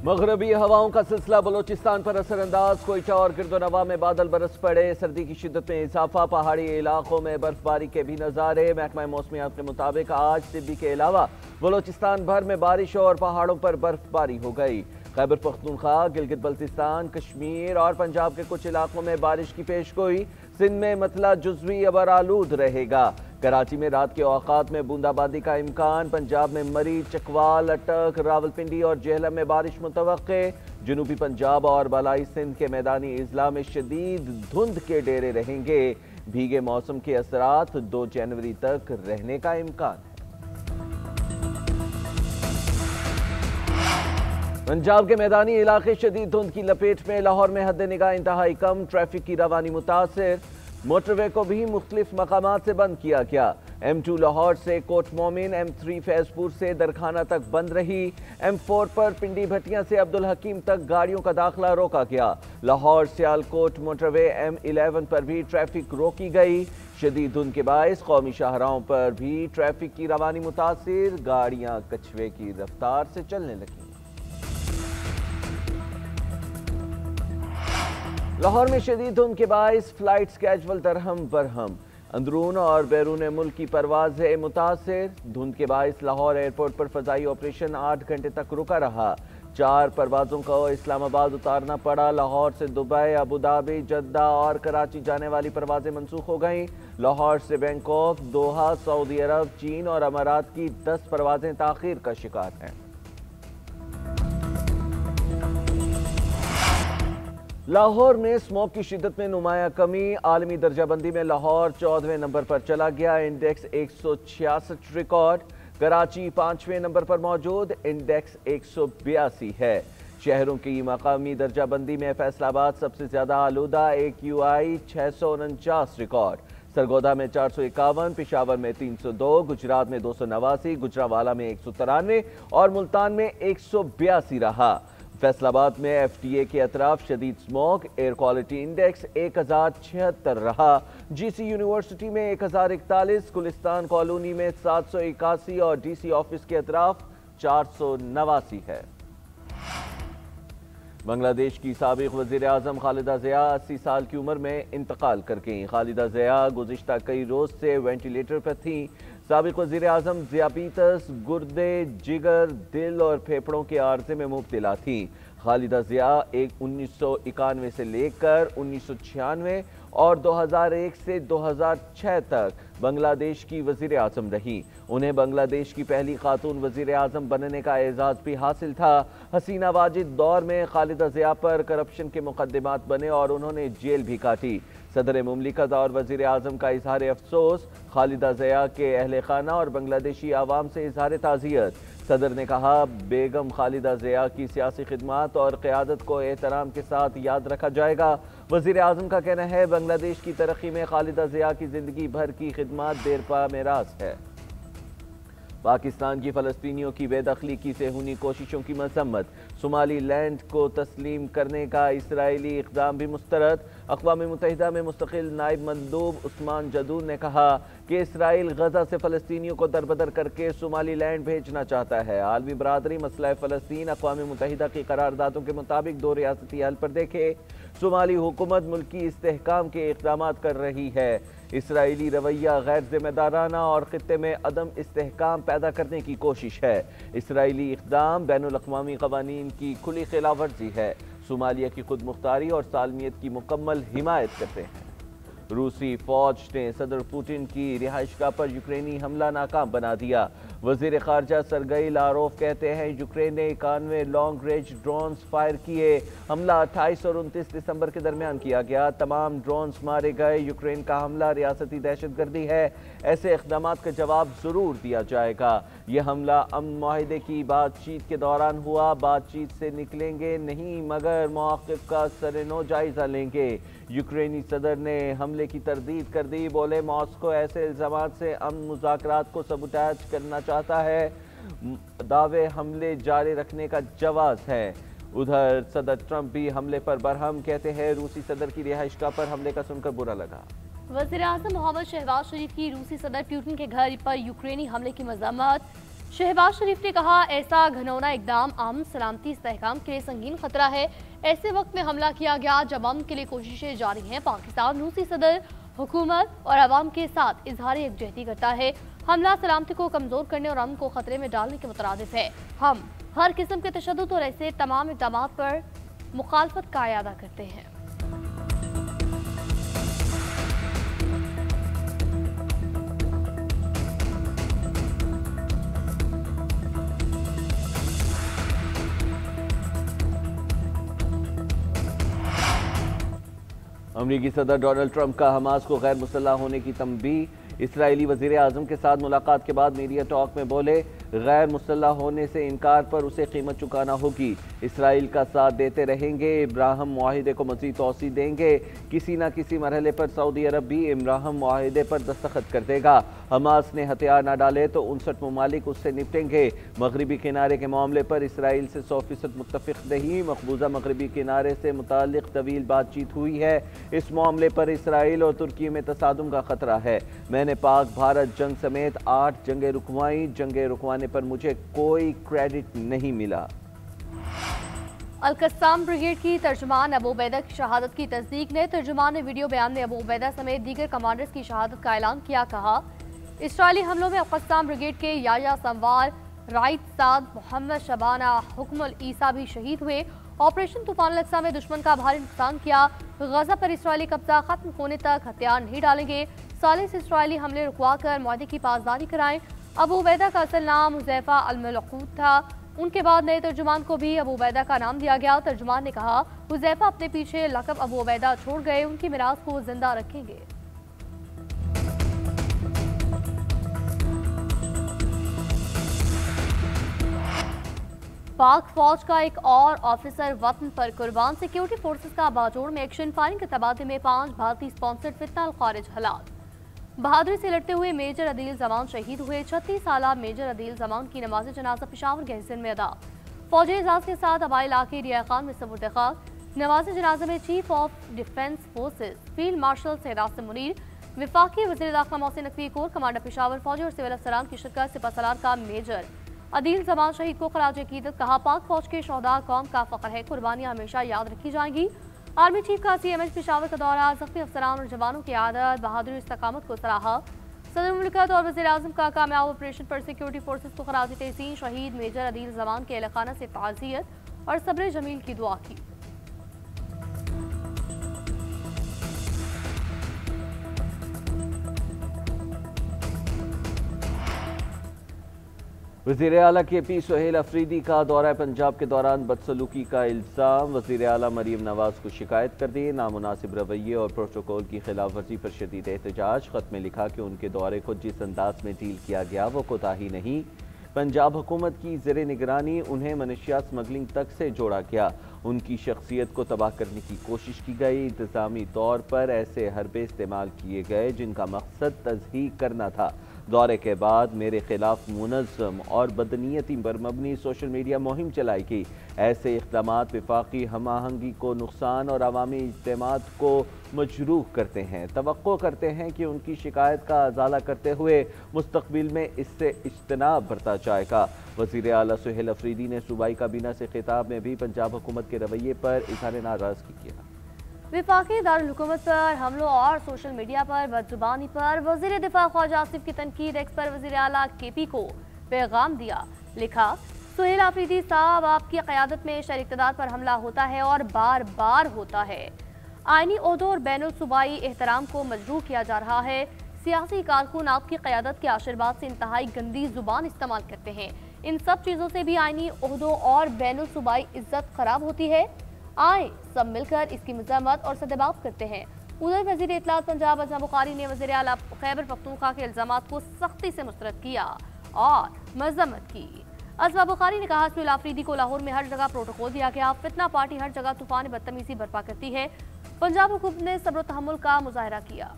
मगरबी हवाओं का सिलसिला बलोचिस्तान पर असरअंदाज। कोयटा और गिरदोनवा में बादल बरस पड़े। सर्दी की शिद्दत में इजाफा। पहाड़ी इलाकों में बर्फबारी के भी नज़ारे। महकमा मौसमियात के मुताबिक आज सिब्बी के अलावा बलोचिस्तान भर में बारिश और पहाड़ों पर बर्फबारी हो गई। खैबर पख्तूनख्वा, गिलगित बल्तिस्तान, कश्मीर और पंजाब के कुछ इलाकों में बारिश की पेशगोई। सिंध में मतला जुज़वी अबर आलूद रहेगा। कराची में रात के औकात में बूंदाबांदी का इम्कान। पंजाब में मरी, चकवाल, अटक, रावलपिंडी और जेहलम में बारिश मुतवक्के। जनूबी पंजाब और बालाई सिंध के मैदानी अजला में शदीद धुंध के डेरे रहेंगे। भीगे मौसम के असरात 2 जनवरी तक रहने का इम्कान है। पंजाब के मैदानी इलाके शदीद धुंध की लपेट में। लाहौर में हद निगाह इंतहाई कम। ट्रैफिक की रवानी मुतासिर। मोटरवे को भी मुख्तलिफ मकामात से बंद किया गया। M2 लाहौर से कोट मोमिन, M3 फैजपुर से दरखाना तक बंद रही। M4 पर पिंडी भटिया से अब्दुल हकीम तक गाड़ियों का दाखिला रोका गया। लाहौर सियालकोट मोटरवे M11 पर भी ट्रैफिक रोकी गई। शदीद धुंध के बायस कौमी शाहराहों पर भी ट्रैफिक की रवानी मुतासिर। गाड़ियां कछुए की रफ्तार से चलने लगी। लाहौर में शदीद धुंध के बायस फ्लाइट्स कैजुअल दरहम बरहम। अंदरून और बैरून मुल्क की परवाज़ें मुतासिर। धुंध के बायस लाहौर एयरपोर्ट पर फ़ज़ाई ऑपरेशन 8 घंटे तक रुका रहा। 4 परवाज़ों को इस्लामाबाद उतारना पड़ा। लाहौर से दुबई, अबू धाबी, जद्दा और कराची जाने वाली परवाज़ें मनसूख हो गईं। लाहौर से बैंकॉक, दोहा, सऊदी अरब, चीन और अमारात की 10 परवाज़ें ताख़ीर का शिकार हैं। लाहौर में स्मोक की शिद्दत में नुमाया कमी। आलमी दर्जाबंदी में लाहौर 14वें नंबर पर चला गया। Index 166 record. कराची 5वें नंबर पर मौजूद। इंडेक्स 182 है। शहरों की मकामी दर्जाबंदी में फैसलाबाद सबसे ज्यादा आलूदा, AQI 649 रिकॉर्ड। सरगोदा में 451, पिशावर में 302, गुजरात में 289, गुजरावाला में 193 और मुल्तान में 182 रहा। फैसलाबाद में FTA के अतराफ शदीद स्मोक। एयर क्वालिटी इंडेक्स 1076 रहा। GC यूनिवर्सिटी में 1041, गुलिस्तान कॉलोनी में 781 और DC ऑफिस के अतराफ 489 है। बांग्लादेश की साबिक वज़ीर आज़म खालिदा ज़िया 80 साल की उम्र में इंतकाल कर गईं। खालिदा ज़िया गुज़िश्ता कई रोज़ से वेंटिलेटर पर थीं। साबिक वज़ीर आज़म ज़ियाबीतस, गुर्दे, जिगर, दिल और फेफड़ों के आर्जे में मुब्तला थीं। खालिदा ज़िया 1991 से लेकर 1996 और 2001 से 2006 तक बांग्लादेश की वज़ीर आज़म रही। उन्हें बांग्लादेश की पहली खातून वज़ीर आज़म बनने का एजाज़ भी हासिल था। हसीना वाजिद दौर में खालिदा ज़िया पर करप्शन के मुकदमात बने और उन्होंने जेल भी काटी। सदर मुमलिकत और वज़ीर आज़म का इजहार अफसोस। खालिदा ज़िया के अहले खाना और बांग्लादेशी आवाम से इजहार ताज़ियत। सदर ने कहा, बेगम खालिदा ज़िया की सियासी खिदमात और क़यादत को एहतराम के साथ याद रखा जाएगा। वज़ीर आज़म का कहना है, बांग्लादेश की तरक्की में खालिदा ज़िया की ज़िंदगी भर की खिदमात देरपा मेरास है। पाकिस्तान की फ़लस्तीनियों की बेदखली की सेहूनी कोशिशों की मज़म्मत। सोमाली लैंड को तस्लीम करने का इसराइली इक़दाम भी मुस्तरद। अक़वाम मुत्तहिदा में मुस्तक़िल नायब मंदूब उस्मान जदूद ने कहा कि इसराइल गज़ा से फ़लस्तीनियों को दरबदर करके सोमाली लैंड भेजना चाहता है। आलमी बरादरी मसला फ़लस्तीन अक़वाम मुत्तहिदा की करारदादों के मुताबिक 2 रियासती हल पर देखे। सोमाली हुकूमत मुल्की इस्तेहकाम के इक़दामात कर रही है। इसराइली रवैया गैर ज़िम्मेदाराना और ख़ित्ते में अदम इस्तेहकाम पैदा करने की कोशिश है। इसराइली इक़दाम बैनुल अक़वामी क़वानीन की खुली खिलाफवर्जी है। सोमालिया की खुद मुख्तारी और सालमियत की मुकम्मल हिमायत करते हैं। रूसी फौज ने सदर पुतिन की रिहाइशगाह पर यूक्रेनी हमला नाकाम बना दिया। वज़ीर ख़ारजा सरगई लारोफ कहते हैं, यूक्रेन ने 91 लॉन्ग रेंज ड्रोन्स फायर किए। हमला 28 और 29 दिसंबर के दरमियान किया गया। तमाम ड्रोन्स मारे गए। यूक्रेन का हमला रियासती दहशतगर्दी है। ऐसे इक़दामात का जवाब ज़रूर दिया जाएगा। यह हमला अमन माहिदे की बातचीत के दौरान हुआ। बातचीत से निकलेंगे नहीं मगर मौक़िफ़ का सरेनो जायज़ा लेंगे। यूक्रेनी सदर ने हमले की तरदीद कर दी। बोले, मॉस्को ऐसे इल्ज़ामात से अमन मुज़ाकरात को सबूटाज करना चाहता है। दावे हमले जारी रखने का जवाब है। उधर सदर ट्रंप भी हमले पर बरहम। कहते हैं, रूसी सदर की रिहाइशगाह पर हमले का सुनकर बुरा लगा। वज़ीर आज़म मोहम्मद शहबाज शरीफ की रूसी सदर पुतिन के घर पर यूक्रेनी हमले की मज़म्मत। शहबाज शरीफ ने कहा, ऐसा घिनौना इकदाम अमन सलामती इस्तेहकाम के लिए संगीन खतरा है। ऐसे वक्त में हमला किया गया जब अमन के लिए कोशिशें जारी हैं। पाकिस्तान रूसी सदर, हुकूमत और अवाम के साथ इजहार यकजहती करता है। हमला सलामती को कमजोर करने और अमन को खतरे में डालने के मुतरादिफ है। हम हर किस्म के तशद्दुद और ऐसे तमाम इक़दामात पर मुखालफत का इरादा करते हैं। अमरीकी सदर डोनाल्ड ट्रंप का हमास को गैर मुसल्लह होने की तंबीह। इसराइली वज़ीर आज़म के साथ मुलाकात के बाद मीडिया टॉक में बोले, गैर मुसल्लह होने से इनकार पर उसे कीमत चुकाना होगी। इसराइल का साथ देते रहेंगे, इब्राहिम मुआहिदे को मज़ीद तौसी देंगे। किसी न किसी मरहले पर सऊदी अरब भी इब्राहिम मुआहिदे पर दस्तखत कर देगा। हमास ने हथियार न डाले तो 59 ममालिक उससे निपटेंगे। मगरबी किनारे के मामले पर इसराइल से 100% मुत्तफिक नहीं। मकबूजा मगरबी किनारे से मुतालिक तवील बातचीत हुई है। इस मामले पर इसराइल और तुर्की में तसादुम का खतरा है। मैंने पाक भारत जंग समेत 8 जंगें रुकवाई। जंगें रुकवाने पर मुझे कोई क्रेडिट नहीं मिला। अल-कस्साम ब्रिगेड की तर्जुमान अबू उबैदा की शहादत की तस्दीक ने तर्जुमान ने वीडियो बयान में अबू उबैदा समेत दीगर कमांडर्स की शहादत का ऐलान किया। कहा, इसराइली हमलों में अल-कस्साम ब्रिगेड के याया संवार, राइट साद, मोहम्मद शबाना, हुक्मुल ईसा भी शहीद हुए। ऑपरेशन तूफान अल-अक्सा में दुश्मन का भारी नुकसान किया। गजा पर इसराइली कब्जा खत्म होने तक हथियार नहीं डालेंगे। साले से इसराइली हमले रुकवा कर मुआहदे की पासदारी कराएं। अबू उबैदा का असल नाम हुज़ैफा अल-मलकूत था। उनके बाद नए तर्जुमान को भी अबू उबैदा का नाम दिया गया। तर्जुमान ने कहा, हुज़ैफा अपने पीछे लक़ब अबू उबैदा छोड़ गए, उनकी मिरास को जिंदा रखेंगे। पाक फौज का एक और ऑफिसर वतन पर कुर्बान। सिक्योरिटी फोर्सेस का बाजोड़ में एक्शन फायरिंग के तबादले में 5 भारतीय स्पॉन्सर्ड फितना अल खारिज हलाक। बहादुरी से लड़ते हुए मेजर अदील जमान शहीद हुए। 36 साला मेजर अदील जमान की नमाज जनाजा पेशावर गैरसैन में अदा। फौजी एजाज के साथ हवाई इलाके रिया खान में सबूत खाक। नमाज जनाजा में chief of defence forces field marshal सैरासिम मुनीर, विफाकी वज़ीर दाखिला मोहसिन नकवी कोर कमांडर पेशावर फौजी और सिविल अफसरान की शिरकत। सिपहसालार का मेजर अदील जमान शहीद को खराज अकीदत। कहा, पाक फौज के शोहदा कौम का फख्र है, कुर्बानियां हमेशा याद रखी जाएंगी। आर्मी चीफ का CMH पेशावर का दौरा, ज़ख्मी अफसरान और जवानों की आदत, बहादुरी इस्तकामत को सराहा। सदर मुल्कत और वज़ीर आज़म का कामयाब ऑपरेशन पर सिक्योरिटी फोर्सेस को खराज तहसीन। शहीद मेजर अदील जमान के अहल खाना से ताज़ियत और सब्र जमील की दुआ की। वज़ीर आला KP सुहेल अफरीदी का दौरा पंजाब के दौरान बदसलूकी का इल्ज़ाम। वज़ीर आला मरीम नवाज को शिकायत कर दी। नामुनासिब रवैये और प्रोटोकॉल की खिलाफ वर्जी पर शदीद एहतजाज। ख़त में लिखा कि उनके दौरे को जिस अंदाज में डील किया गया वो कोताही नहीं। पंजाब हुकूमत की ज़ेरे निगरानी उन्हें मनशियात स्मगलिंग तक से जोड़ा गया। उनकी शख्सियत को तबाह करने की कोशिश की गई। इंतज़ामी तौर पर ऐसे हरबे इस्तेमाल किए गए जिनका मकसद तज़हीक करना था। दौरे के बाद मेरे खिलाफ मुनज़्ज़म और बदनीयती पर मबनी सोशल मीडिया मुहिम चलाई गई। ऐसे इक़दामात विफाकी हम आहंगी को नुकसान और अवामी इज्तिमात को मजरूह करते हैं। तवक्को करते हैं कि उनकी शिकायत का अजाला करते हुए मुस्तक़बिल में इससे इज्तनाब बरता जाएगा। वज़ीर आला सुहेल अफरीदी ने सूबाई काबीना से खिताब में भी पंजाब हुकूमत के रवैये पर इज़हार नाराज़गी किया। विफाकी दारुल हुकूमत पर हमलों और सोशल मीडिया पर बदजुबानी पर वज़ीर दिफा ख्वाजा आसिफ की तनकीद। एक्स पर वज़ीर आला KP को पैगाम दिया। लिखा, सुहेल अफरीदी साहब, आपकी क़यादत में शहर इक़्तिदार पर हमला होता है और बार बार होता है। आइनी ओहदों और बैनुल सूबाई एहतराम को मजरूह किया जा रहा है। सियासी कारकुन आपकी क़यादत के आशीर्वाद से इंतहाई गंदी जुबान इस्तेमाल करते हैं। इन सब चीज़ों से भी आइनी ओहदों और बैनुल सूबाई इज्जत खराब होती है। आए सब मिलकर इसकी मजम्मत और सदेबाब करते हैं। उधर वज़ीर इत्तलात पंजाब अज़मा बुखारी ने वज़ीर आला खैबर पख्तूनख्वा के इल्ज़ामात को सख्ती से मुस्तरद किया और मजम्मत की। अज़मा बुखारी ने कहा, सुहेल अफरीदी को लाहौर में हर जगह प्रोटोकॉल दिया गया। फितना पार्टी हर जगह तूफान बदतमीजी बर्पा करती है। पंजाब हुकूमत ने सब्र तहम्मुल का मुजाहरा किया।